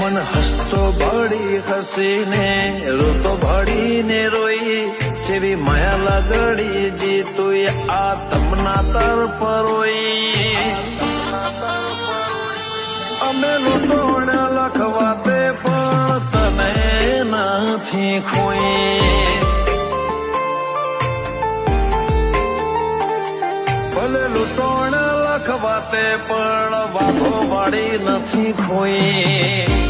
મન હસતો ભળી હસીને રોતો ભળીને રોઈ જેવી માયા લગડી જીતુય આ તમના તરફ રોઈ અમે લૂંટોણ લખવાતે પણ તને નથી ખોઈ ભલે લૂંટોણ લખવાતે પણ વાઘો વાળી નથી ખોઈ